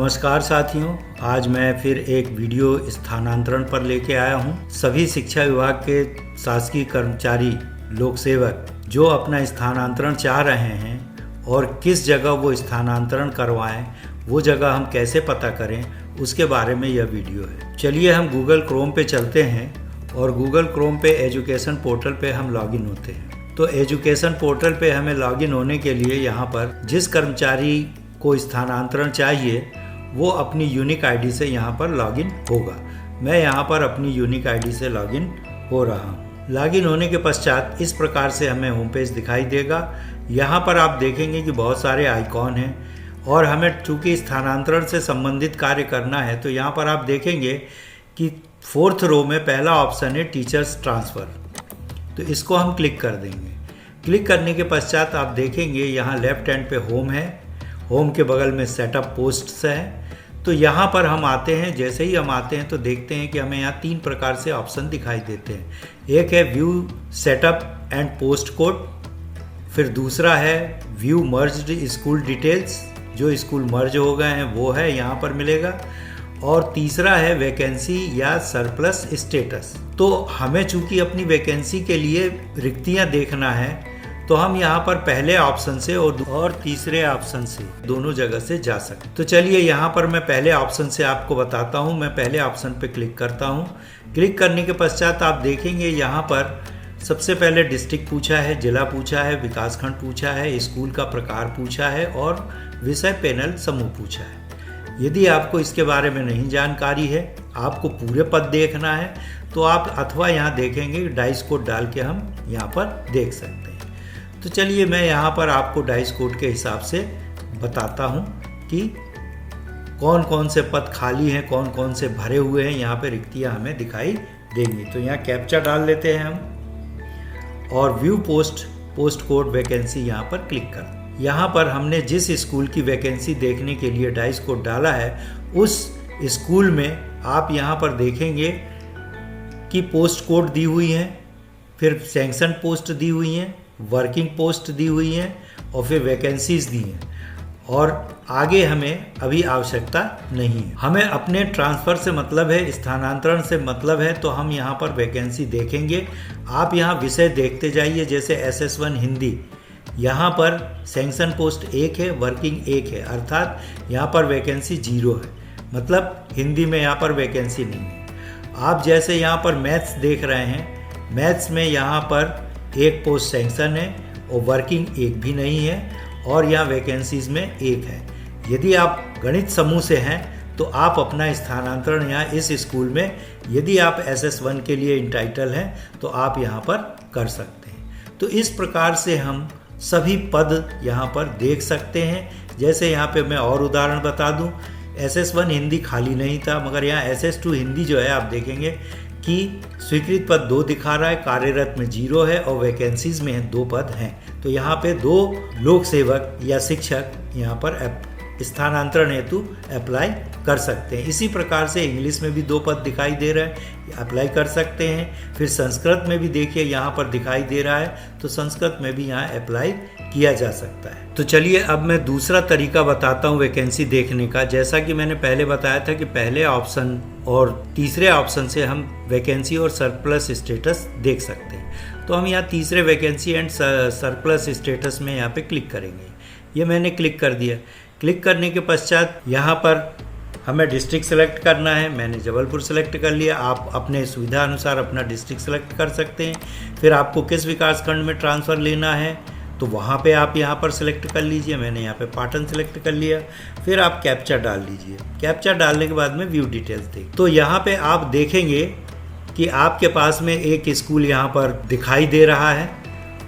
नमस्कार साथियों, आज मैं फिर एक वीडियो स्थानांतरण पर लेके आया हूं। सभी शिक्षा विभाग के शासकीय कर्मचारी लोक सेवक जो अपना स्थानांतरण चाह रहे हैं और किस जगह वो स्थानांतरण करवाएं, वो जगह हम कैसे पता करें, उसके बारे में यह वीडियो है। चलिए हम गूगल क्रोम पे चलते हैं और गूगल क्रोम पे एजुकेशन पोर्टल पे हम लॉगिन होते हैं। तो एजुकेशन पोर्टल पे हमें लॉगिन होने के लिए यहाँ पर जिस कर्मचारी को स्थानांतरण चाहिए वो अपनी यूनिक आईडी से यहाँ पर लॉगिन होगा। मैं यहाँ पर अपनी यूनिक आईडी से लॉगिन हो रहा हूँ। लॉगिन होने के पश्चात इस प्रकार से हमें होम पेज दिखाई देगा। यहाँ पर आप देखेंगे कि बहुत सारे आइकॉन हैं और हमें चूँकि स्थानांतरण से संबंधित कार्य करना है तो यहाँ पर आप देखेंगे कि 4th रो में पहला ऑप्शन है टीचर्स ट्रांसफ़र। तो इसको हम क्लिक कर देंगे। क्लिक करने के पश्चात आप देखेंगे यहाँ लेफ्ट हैंड पे होम है, होम के बगल में सेटअप पोस्ट्स है। तो यहाँ पर हम आते हैं। जैसे ही हम आते हैं तो देखते हैं कि हमें यहाँ 3 प्रकार से ऑप्शन दिखाई देते हैं। एक है view setup and post code, फिर दूसरा है व्यू मर्ज्ड स्कूल डिटेल्स, जो स्कूल मर्ज हो गए हैं वो है यहाँ पर मिलेगा, और तीसरा है वैकेंसी या सरप्लस स्टेटस। तो हमें चूँकि अपनी वैकेंसी के लिए रिक्तियाँ देखना है तो हम यहाँ पर पहले ऑप्शन से और तीसरे ऑप्शन से दोनों जगह से जा सकते। तो चलिए यहाँ पर मैं पहले ऑप्शन से आपको बताता हूँ। मैं पहले ऑप्शन पे क्लिक करता हूँ। क्लिक करने के पश्चात आप देखेंगे यहाँ पर सबसे पहले डिस्ट्रिक्ट पूछा है, जिला पूछा है, विकासखंड पूछा है, स्कूल का प्रकार पूछा है और विषय पैनल समूह पूछा है। यदि आपको इसके बारे में नहीं जानकारी है, आपको पूरे पद देखना है, तो आप अथवा यहाँ देखेंगे डाइस कोड डाल के हम यहाँ पर देख सकते हैं। तो चलिए मैं यहाँ पर आपको डाइस कोड के हिसाब से बताता हूँ कि कौन कौन से पद खाली हैं, कौन कौन से भरे हुए हैं। यहाँ पे रिक्तियाँ हमें दिखाई देंगी। तो यहाँ कैप्चा डाल लेते हैं हम और व्यू पोस्ट कोड वैकेंसी यहाँ पर क्लिक कर। यहाँ पर हमने जिस स्कूल की वैकेंसी देखने के लिए डाइस कोड डाला है उस स्कूल में आप यहाँ पर देखेंगे कि पोस्ट कोड दी हुई हैं, फिर सैंक्शन पोस्ट दी हुई हैं, वर्किंग पोस्ट दी हुई हैं और फिर वैकेंसीज दी हैं। और आगे हमें अभी आवश्यकता नहीं है। हमें अपने ट्रांसफ़र से मतलब है, स्थानांतरण से मतलब है, तो हम यहाँ पर वैकेंसी देखेंगे। आप यहाँ विषय देखते जाइए। जैसे SS1 हिंदी, यहाँ पर सैंक्शन पोस्ट 1 है, वर्किंग 1 है, अर्थात यहाँ पर वैकेंसी 0 है, मतलब हिंदी में यहाँ पर वैकेंसी नहीं है। आप जैसे यहाँ पर मैथ्स देख रहे हैं, मैथ्स में यहाँ पर 1 पोस्ट सैंक्शन है और वर्किंग 1 भी नहीं है और यहाँ वैकेंसीज में 1 है। यदि आप गणित समूह से हैं तो आप अपना स्थानांतरण यहाँ इस स्कूल में, यदि आप SS1 के लिए इंटाइटल हैं तो आप यहाँ पर कर सकते हैं। तो इस प्रकार से हम सभी पद यहाँ पर देख सकते हैं। जैसे यहाँ पे मैं और उदाहरण बता दूँ, SS1 हिंदी खाली नहीं था, मगर यहाँ SS2 हिंदी जो है आप देखेंगे कि स्वीकृत पद 2 दिखा रहा है, कार्यरत में 0 है और वैकेंसीज में 2 पद हैं। तो यहाँ पे 2 लोक सेवक या शिक्षक यहाँ पर स्थानांतरण हेतु अप्लाई कर सकते हैं। इसी प्रकार से इंग्लिश में भी 2 पद दिखाई दे रहे हैं, अप्लाई कर सकते हैं। फिर संस्कृत में भी देखिए यहाँ पर दिखाई दे रहा है, तो संस्कृत में भी यहाँ अप्लाई किया जा सकता है। तो चलिए अब मैं दूसरा तरीका बताता हूँ वैकेंसी देखने का। जैसा कि मैंने पहले बताया था कि पहले ऑप्शन और तीसरे ऑप्शन से हम वैकेंसी और सरप्लस स्टेटस देख सकते हैं। तो हम यहाँ तीसरे वैकेंसी एंड सरप्लस स्टेटस में यहाँ पे क्लिक करेंगे। ये मैंने क्लिक कर दिया। क्लिक करने के पश्चात यहाँ पर हमें डिस्ट्रिक्ट सेलेक्ट करना है। मैंने जबलपुर सेलेक्ट कर लिया। आप अपने सुविधा अनुसार अपना डिस्ट्रिक्ट सेलेक्ट कर सकते हैं। फिर आपको किस विकासखंड में ट्रांसफ़र लेना है तो वहाँ पे आप यहाँ पर सेलेक्ट कर लीजिए। मैंने यहाँ पे पाटन सेलेक्ट कर लिया। फिर आप कैप्चा डाल लीजिए। कैप्चा डालने के बाद में व्यू डिटेल्स देख, तो यहाँ पे आप देखेंगे कि आपके पास में एक स्कूल यहाँ पर दिखाई दे रहा है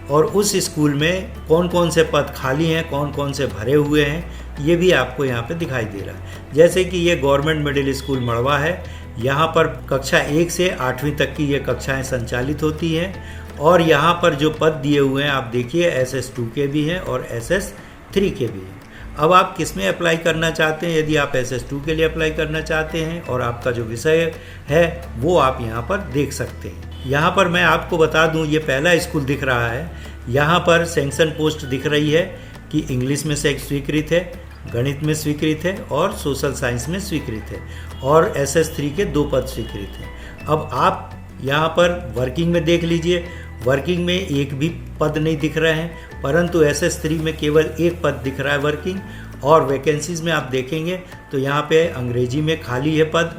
और उस स्कूल में कौन कौन से पद खाली हैं, कौन कौन से भरे हुए हैं, ये भी आपको यहाँ पे दिखाई दे रहा है। जैसे कि ये गवर्नमेंट मिडिल स्कूल मड़वा है। यहाँ पर कक्षा 1 से 8वीं तक की ये कक्षाएं संचालित होती हैं और यहाँ पर जो पद दिए हुए हैं आप देखिए SS2 के भी हैं और SS3 के भी हैं। अब आप किस में अप्लाई करना चाहते हैं? यदि आप SS2 के लिए अप्लाई करना चाहते हैं और आपका जो विषय है वो आप यहाँ पर देख सकते हैं। यहाँ पर मैं आपको बता दूँ, ये पहला स्कूल दिख रहा है। यहाँ पर सैंक्शन पोस्ट दिख रही है कि इंग्लिश में से स्वीकृत है, गणित में स्वीकृत है और सोशल साइंस में स्वीकृत है, और SS3 के 2 पद स्वीकृत हैं। अब आप यहाँ पर वर्किंग में देख लीजिए, वर्किंग में एक भी पद नहीं दिख रहे हैं, परंतु SS3 में केवल एक पद दिख रहा है वर्किंग। और वैकेंसीज में आप देखेंगे तो यहाँ पे अंग्रेजी में खाली है पद,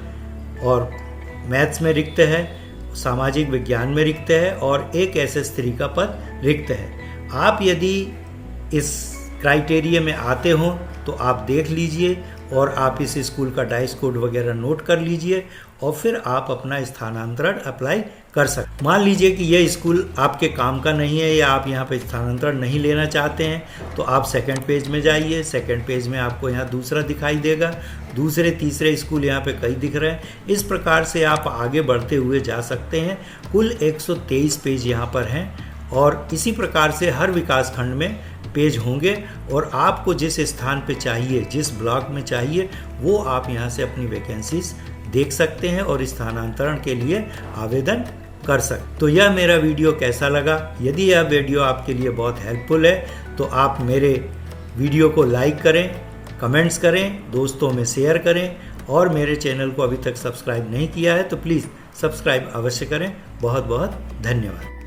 और मैथ्स में रिक्त है, सामाजिक विज्ञान में रिक्त है, और एक SS3 का पद रिक्त है। आप यदि इस क्राइटेरिया में आते हो तो आप देख लीजिए और आप इस स्कूल का डाइस कोड वगैरह नोट कर लीजिए, और फिर आप अपना स्थानांतरण अप्लाई कर सकते। मान लीजिए कि यह स्कूल आपके काम का नहीं है या आप यहाँ पे स्थानांतरण नहीं लेना चाहते हैं, तो आप सेकंड पेज में जाइए। सेकंड पेज में आपको यहाँ दूसरा दिखाई देगा, दूसरे तीसरे स्कूल यहाँ पे कई दिख रहे हैं। इस प्रकार से आप आगे बढ़ते हुए जा सकते हैं। कुल 123 पेज यहाँ पर हैं, और इसी प्रकार से हर विकास खंड में पेज होंगे, और आपको जिस स्थान पे चाहिए, जिस ब्लॉक में चाहिए, वो आप यहाँ से अपनी वैकेंसीज देख सकते हैं और स्थानांतरण के लिए आवेदन कर सकते। तो यह मेरा वीडियो कैसा लगा? यदि यह वीडियो आपके लिए बहुत हेल्पफुल है तो आप मेरे वीडियो को लाइक करें, कमेंट्स करें, दोस्तों में शेयर करें, और मेरे चैनल को अभी तक सब्सक्राइब नहीं किया है तो प्लीज़ सब्सक्राइब अवश्य करें। बहुत बहुत धन्यवाद।